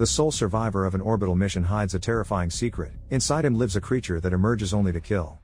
the sole survivor of an orbital mission hides a terrifying secret. Inside him lives a creature that emerges only to kill.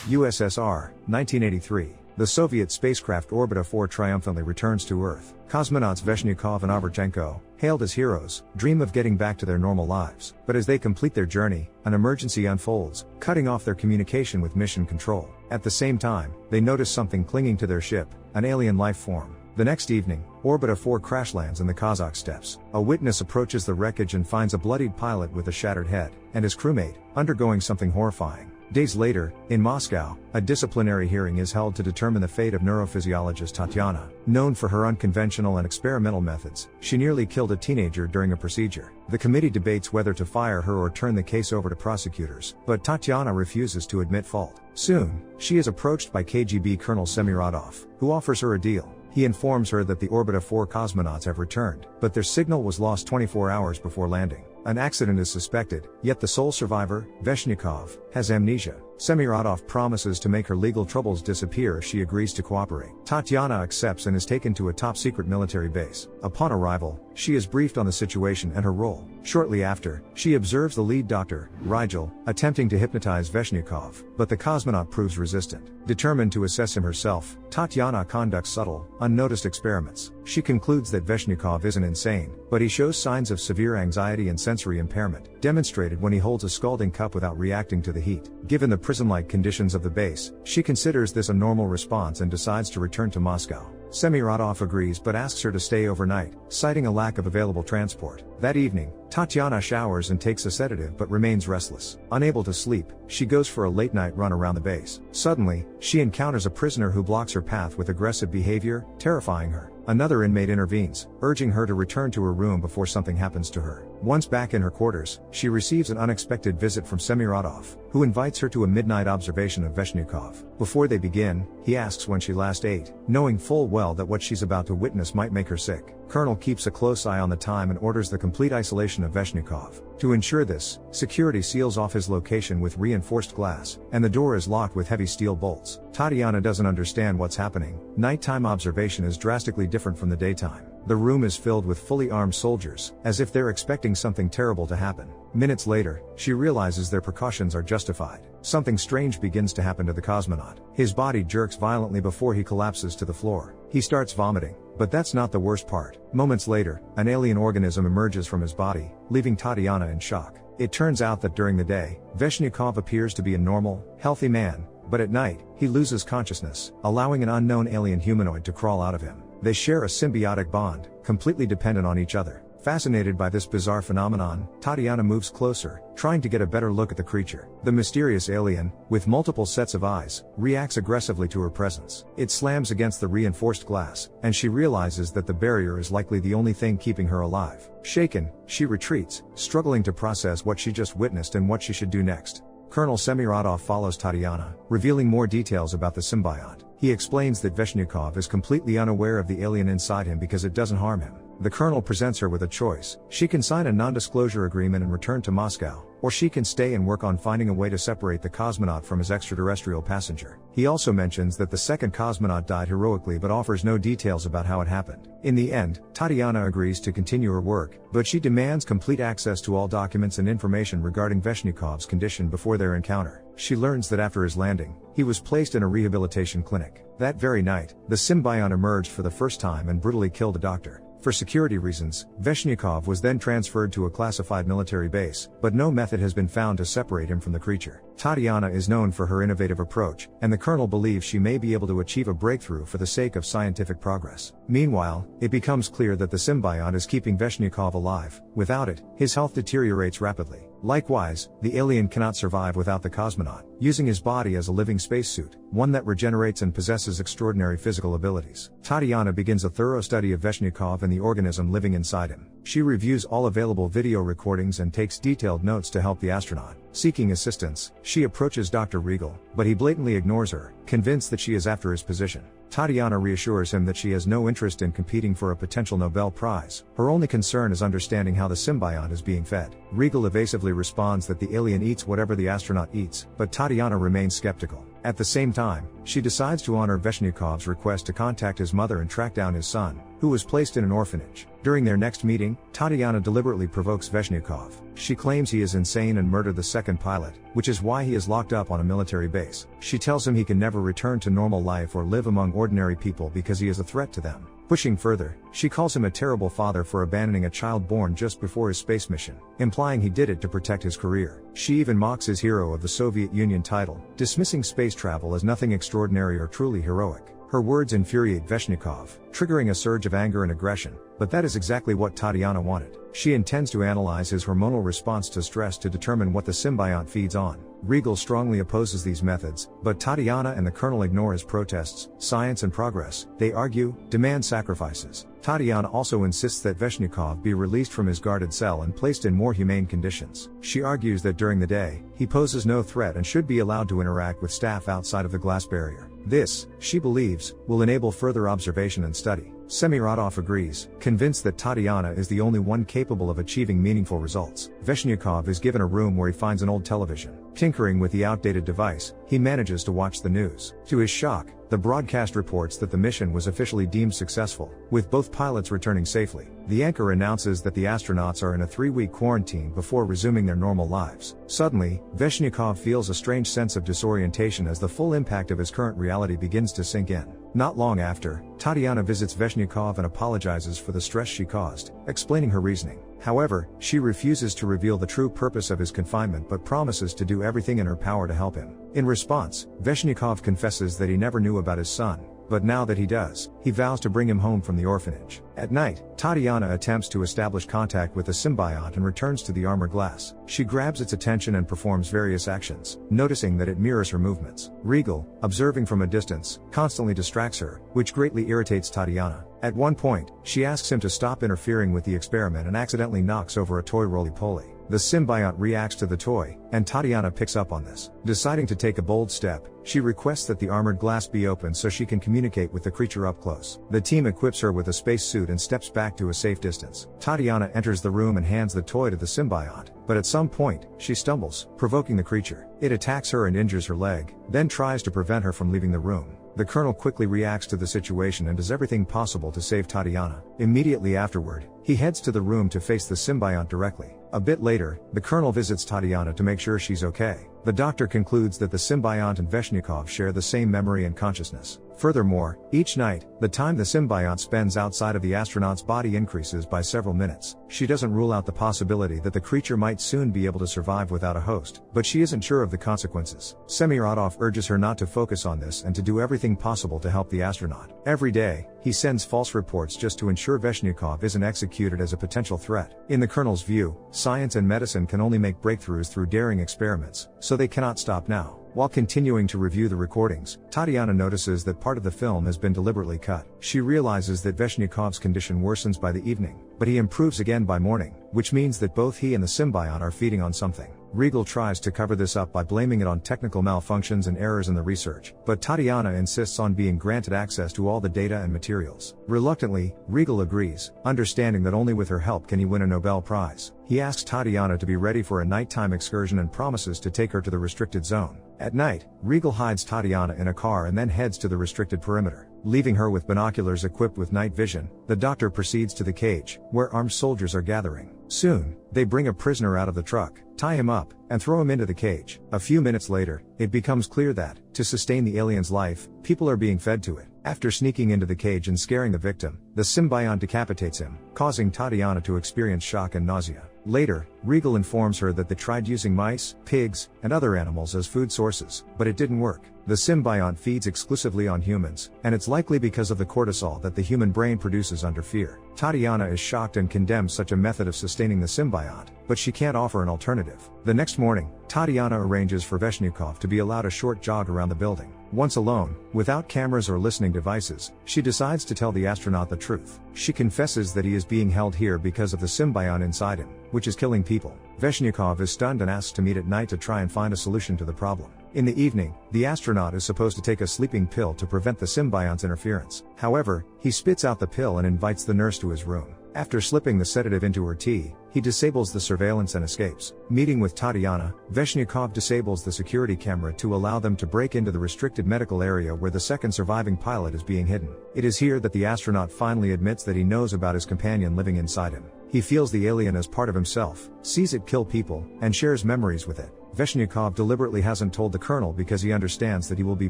USSR, 1983. The Soviet spacecraft Orbiter 4 triumphantly returns to Earth. Cosmonauts Veshikov and Overchenko, hailed as heroes, dream of getting back to their normal lives. But as they complete their journey, an emergency unfolds, cutting off their communication with mission control. At the same time, they notice something clinging to their ship, an alien life form. The next evening, Orbiter 4 crash lands in the Kazakh steppes. A witness approaches the wreckage and finds a bloodied pilot with a shattered head, and his crewmate, undergoing something horrifying. Days later, in Moscow, a disciplinary hearing is held to determine the fate of neurophysiologist Tatiana. Known for her unconventional and experimental methods, she nearly killed a teenager during a procedure. The committee debates whether to fire her or turn the case over to prosecutors, but Tatiana refuses to admit fault. Soon, she is approached by KGB Colonel Semiradov, who offers her a deal. He informs her that the Orbiter 4 cosmonauts have returned, but their signal was lost 24 hours before landing. An accident is suspected, yet the sole survivor, Veshikov, has amnesia. Semiradov promises to make her legal troubles disappear if she agrees to cooperate. Tatiana accepts and is taken to a top-secret military base. Upon arrival, she is briefed on the situation and her role. Shortly after, she observes the lead doctor, Rigel, attempting to hypnotize Veshikov, but the cosmonaut proves resistant. Determined to assess him herself, Tatiana conducts subtle, unnoticed experiments. She concludes that Veshikov isn't insane, but he shows signs of severe anxiety and sensory impairment, demonstrated when he holds a scalding cup without reacting to the heat. Given the prison-like conditions of the base, she considers this a normal response and decides to return to Moscow. Semiradov agrees but asks her to stay overnight, citing a lack of available transport. That evening, Tatiana showers and takes a sedative but remains restless. Unable to sleep, she goes for a late-night run around the base. Suddenly, she encounters a prisoner who blocks her path with aggressive behavior, terrifying her. Another inmate intervenes, urging her to return to her room before something happens to her. Once back in her quarters, she receives an unexpected visit from Semiradov, who invites her to a midnight observation of Veshikov. Before they begin, he asks when she last ate, knowing full well that what she's about to witness might make her sick. Colonel keeps a close eye on the time and orders the complete isolation of Veshikov. To ensure this, security seals off his location with reinforced glass, and the door is locked with heavy steel bolts. Tatiana doesn't understand what's happening. Nighttime observation is drastically different from the daytime. The room is filled with fully armed soldiers, as if they're expecting something terrible to happen. Minutes later, she realizes their precautions are justified. Something strange begins to happen to the cosmonaut. His body jerks violently before he collapses to the floor. He starts vomiting. But that's not the worst part. Moments later, an alien organism emerges from his body, leaving Tatiana in shock. It turns out that during the day, Veshikov appears to be a normal, healthy man, but at night, he loses consciousness, allowing an unknown alien humanoid to crawl out of him. They share a symbiotic bond, completely dependent on each other. Fascinated by this bizarre phenomenon, Tatiana moves closer, trying to get a better look at the creature. The mysterious alien, with multiple sets of eyes, reacts aggressively to her presence. It slams against the reinforced glass, and she realizes that the barrier is likely the only thing keeping her alive. Shaken, she retreats, struggling to process what she just witnessed and what she should do next. Colonel Semiradov follows Tatiana, revealing more details about the symbiote. He explains that Veshikov is completely unaware of the alien inside him because it doesn't harm him. The colonel presents her with a choice. She can sign a non-disclosure agreement and return to Moscow, or she can stay and work on finding a way to separate the cosmonaut from his extraterrestrial passenger. He also mentions that the second cosmonaut died heroically but offers no details about how it happened. In the end, Tatiana agrees to continue her work, but she demands complete access to all documents and information regarding Veshikov's condition before their encounter. She learns that after his landing, he was placed in a rehabilitation clinic. That very night, the symbiote emerged for the first time and brutally killed a doctor. For security reasons, Veshikov was then transferred to a classified military base, but no method has been found to separate him from the creature. Tatiana is known for her innovative approach, and the colonel believes she may be able to achieve a breakthrough for the sake of scientific progress. Meanwhile, it becomes clear that the symbiote is keeping Veshikov alive. Without it, his health deteriorates rapidly. Likewise, the alien cannot survive without the cosmonaut, using his body as a living spacesuit, one that regenerates and possesses extraordinary physical abilities. Tatiana begins a thorough study of Veshikov and the organism living inside him. She reviews all available video recordings and takes detailed notes to help the astronaut. Seeking assistance, she approaches Dr. Regal, but he blatantly ignores her, convinced that she is after his position. Tatiana reassures him that she has no interest in competing for a potential Nobel Prize. Her only concern is understanding how the symbiote is being fed. Regal evasively responds that the alien eats whatever the astronaut eats, but Tatiana remains skeptical. At the same time, she decides to honor Veshikov's request to contact his mother and track down his son. who was placed in an orphanage. During their next meeting, Tatiana deliberately provokes Veshikov. She claims he is insane and murdered the second pilot, which is why he is locked up on a military base. She tells him he can never return to normal life or live among ordinary people because he is a threat to them. Pushing further, she calls him a terrible father for abandoning a child born just before his space mission, implying he did it to protect his career. She even mocks his hero of the Soviet Union title, dismissing space travel as nothing extraordinary or truly heroic. Her words infuriate Veshikov, triggering a surge of anger and aggression, but that is exactly what Tatiana wanted. She intends to analyze his hormonal response to stress to determine what the symbiote feeds on. Regal strongly opposes these methods, but Tatiana and the Colonel ignore his protests. Science and progress, they argue, demand sacrifices. Tatiana also insists that Veshikov be released from his guarded cell and placed in more humane conditions. She argues that during the day, he poses no threat and should be allowed to interact with staff outside of the glass barrier. This, she believes, will enable further observation and study. Semiradov agrees, convinced that Tatiana is the only one capable of achieving meaningful results. Veshikov is given a room where he finds an old television. Tinkering with the outdated device, he manages to watch the news. To his shock, the broadcast reports that the mission was officially deemed successful, with both pilots returning safely. The anchor announces that the astronauts are in a 3-week quarantine before resuming their normal lives. Suddenly, Veshikov feels a strange sense of disorientation as the full impact of his current reality begins to sink in. Not long after, Tatiana visits Veshikov and apologizes for the stress she caused, explaining her reasoning. However, she refuses to reveal the true purpose of his confinement but promises to do everything in her power to help him. In response, Veshikov confesses that he never knew about his son, but now that he does, he vows to bring him home from the orphanage. At night, Tatiana attempts to establish contact with the symbiote and returns to the armor glass. She grabs its attention and performs various actions, noticing that it mirrors her movements. Regal, observing from a distance, constantly distracts her, which greatly irritates Tatiana. At one point, she asks him to stop interfering with the experiment and accidentally knocks over a toy roly-poly. The symbiote reacts to the toy, and Tatiana picks up on this. Deciding to take a bold step, she requests that the armored glass be opened so she can communicate with the creature up close. The team equips her with a spacesuit and steps back to a safe distance. Tatiana enters the room and hands the toy to the symbiote, but at some point, she stumbles, provoking the creature. It attacks her and injures her leg, then tries to prevent her from leaving the room. The Colonel quickly reacts to the situation and does everything possible to save Tatiana. Immediately afterward, he heads to the room to face the symbiote directly. A bit later, the Colonel visits Tatiana to make sure she's okay. The doctor concludes that the symbiote and Veshikov share the same memory and consciousness. Furthermore, each night, the time the symbiote spends outside of the astronaut's body increases by several minutes. She doesn't rule out the possibility that the creature might soon be able to survive without a host, but she isn't sure of the consequences. Semiradov urges her not to focus on this and to do everything possible to help the astronaut. Every day, he sends false reports just to ensure Veshikov isn't executed as a potential threat. In the Colonel's view, science and medicine can only make breakthroughs through daring experiments, so they cannot stop now. While continuing to review the recordings, Tatiana notices that part of the film has been deliberately cut. She realizes that Veshnikov's condition worsens by the evening, but he improves again by morning, which means that both he and the symbiote are feeding on something. Regal tries to cover this up by blaming it on technical malfunctions and errors in the research, but Tatiana insists on being granted access to all the data and materials. Reluctantly, Regal agrees, understanding that only with her help can he win a Nobel Prize. He asks Tatiana to be ready for a nighttime excursion and promises to take her to the restricted zone. At night, Regal hides Tatiana in a car and then heads to the restricted perimeter. Leaving her with binoculars equipped with night vision, the doctor proceeds to the cage, where armed soldiers are gathering. Soon, they bring a prisoner out of the truck, tie him up, and throw him into the cage. A few minutes later, it becomes clear that, to sustain the alien's life, people are being fed to it. After sneaking into the cage and scaring the victim, the symbiote decapitates him, causing Tatiana to experience shock and nausea. Later, Regal informs her that they tried using mice, pigs, and other animals as food sources, but it didn't work. The symbiote feeds exclusively on humans, and it's likely because of the cortisol that the human brain produces under fear. Tatiana is shocked and condemns such a method of sustaining the symbiote, but she can't offer an alternative. The next morning, Tatiana arranges for Veshikov to be allowed a short jog around the building. Once alone, without cameras or listening devices, she decides to tell the astronaut the truth. She confesses that he is being held here because of the symbiote inside him, which is killing people. Veshikov is stunned and asks to meet at night to try and find a solution to the problem. In the evening, the astronaut is supposed to take a sleeping pill to prevent the symbiote's interference. However, he spits out the pill and invites the nurse to his room. After slipping the sedative into her tea, he disables the surveillance and escapes. Meeting with Tatiana, Veshikov disables the security camera to allow them to break into the restricted medical area where the second surviving pilot is being hidden. It is here that the astronaut finally admits that he knows about his companion living inside him. He feels the alien as part of himself, sees it kill people, and shares memories with it. Veshikov deliberately hasn't told the colonel because he understands that he will be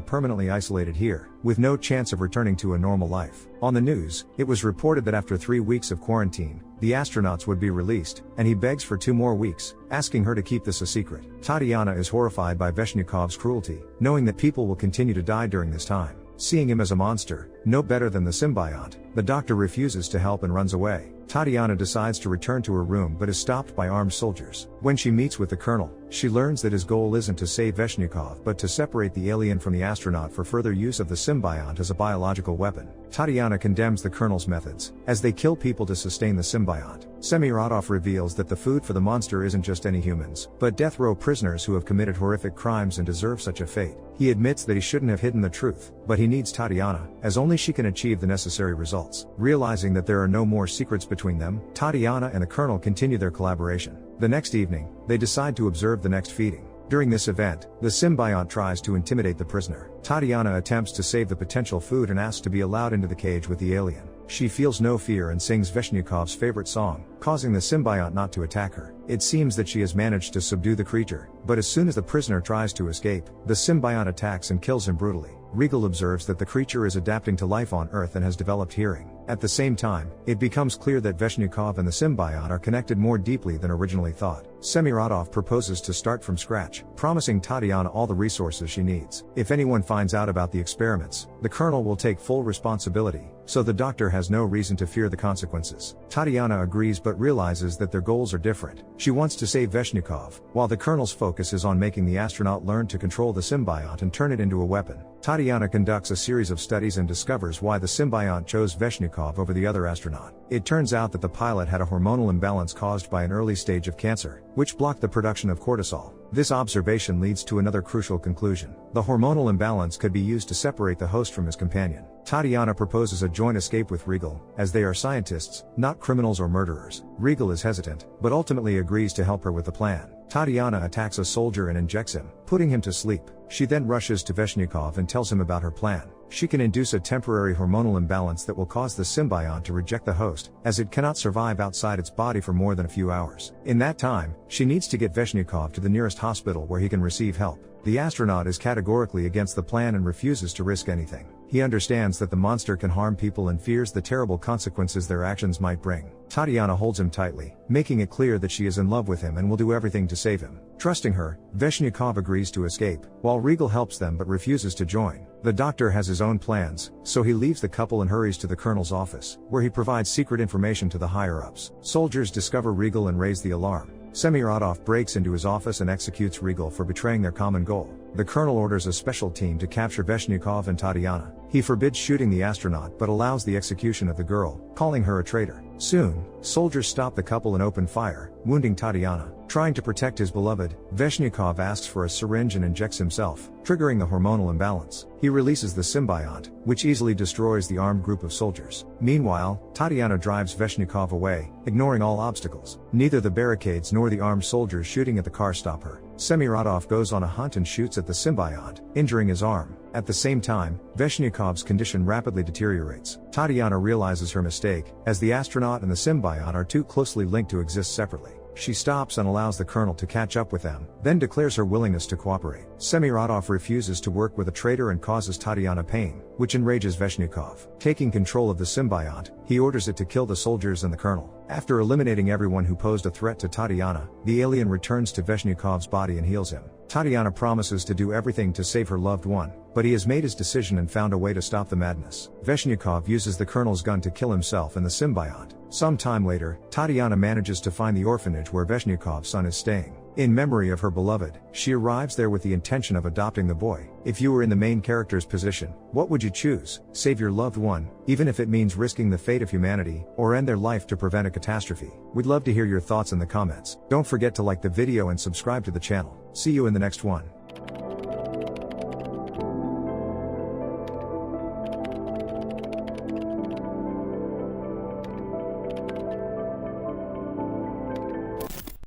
permanently isolated here, with no chance of returning to a normal life. On the news, it was reported that after 3 weeks of quarantine, the astronauts would be released, and he begs for 2 more weeks, asking her to keep this a secret. Tatiana is horrified by Veshikov's cruelty, knowing that people will continue to die during this time. Seeing him as a monster, no better than the symbiote, the doctor refuses to help and runs away. Tatiana decides to return to her room but is stopped by armed soldiers. When she meets with the colonel, she learns that his goal isn't to save Veshikov but to separate the alien from the astronaut for further use of the symbiote as a biological weapon. Tatiana condemns the colonel's methods, as they kill people to sustain the symbiote. Semiradov reveals that the food for the monster isn't just any humans, but death row prisoners who have committed horrific crimes and deserve such a fate. He admits that he shouldn't have hidden the truth, but he needs Tatiana, as only she can achieve the necessary results. Realizing that there are no more secrets between them, Tatiana and the colonel continue their collaboration. The next evening, they decide to observe the next feeding. During this event, the symbiote tries to intimidate the prisoner. Tatiana attempts to save the potential food and asks to be allowed into the cage with the alien. She feels no fear and sings Veshikov's favorite song, causing the symbiote not to attack her. It seems that she has managed to subdue the creature, but as soon as the prisoner tries to escape, the symbiote attacks and kills him brutally. Regal observes that the creature is adapting to life on Earth and has developed hearing. At the same time, it becomes clear that Veshikov and the symbiote are connected more deeply than originally thought. Semiradov proposes to start from scratch, promising Tatiana all the resources she needs. If anyone finds out about the experiments, the colonel will take full responsibility, so the doctor has no reason to fear the consequences. Tatiana agrees but realizes that their goals are different. She wants to save Veshikov, while the colonel's focus is on making the astronaut learn to control the symbiote and turn it into a weapon. Tatiana conducts a series of studies and discovers why the symbiote chose Veshikov over the other astronaut. It turns out that the pilot had a hormonal imbalance caused by an early stage of cancer, which blocked the production of cortisol. This observation leads to another crucial conclusion. The hormonal imbalance could be used to separate the host from his companion. Tatiana proposes a joint escape with Regal, as they are scientists, not criminals or murderers. Regal is hesitant, but ultimately agrees to help her with the plan. Tatiana attacks a soldier and injects him, putting him to sleep. She then rushes to Veshikov and tells him about her plan. She can induce a temporary hormonal imbalance that will cause the symbiote to reject the host, as it cannot survive outside its body for more than a few hours. In that time, she needs to get Veshikov to the nearest hospital where he can receive help. The astronaut is categorically against the plan and refuses to risk anything. He understands that the monster can harm people and fears the terrible consequences their actions might bring. Tatiana holds him tightly, making it clear that she is in love with him and will do everything to save him. Trusting her, Veshikov agrees to escape, while Regal helps them but refuses to join. The doctor has his own plans, so he leaves the couple and hurries to the colonel's office, where he provides secret information to the higher-ups. Soldiers discover Regal and raise the alarm. Semiradov breaks into his office and executes Regal for betraying their common goal. The colonel orders a special team to capture Veshikov and Tatiana. He forbids shooting the astronaut but allows the execution of the girl, calling her a traitor. Soon, soldiers stop the couple and open fire, wounding Tatiana. Trying to protect his beloved, Veshikov asks for a syringe and injects himself, triggering the hormonal imbalance. He releases the symbiote, which easily destroys the armed group of soldiers. Meanwhile, Tatiana drives Veshikov away, ignoring all obstacles. Neither the barricades nor the armed soldiers shooting at the car stop her. Semiradov goes on a hunt and shoots at the symbiote, injuring his arm. At the same time, Veshnikov's condition rapidly deteriorates. Tatiana realizes her mistake, as the astronaut and the symbiote are too closely linked to exist separately. She stops and allows the colonel to catch up with them, then declares her willingness to cooperate. Semiradov refuses to work with a traitor and causes Tatiana pain, which enrages Veshikov. Taking control of the symbiote, he orders it to kill the soldiers and the colonel. After eliminating everyone who posed a threat to Tatiana, the alien returns to Veshnikov's body and heals him. Tatiana promises to do everything to save her loved one, but he has made his decision and found a way to stop the madness. Veshikov uses the colonel's gun to kill himself and the symbiote. Some time later, Tatiana manages to find the orphanage where Veshnikov's son is staying. In memory of her beloved, she arrives there with the intention of adopting the boy. If you were in the main character's position, what would you choose? Save your loved one, even if it means risking the fate of humanity, or end their life to prevent a catastrophe? We'd love to hear your thoughts in the comments. Don't forget to like the video and subscribe to the channel. See you in the next one.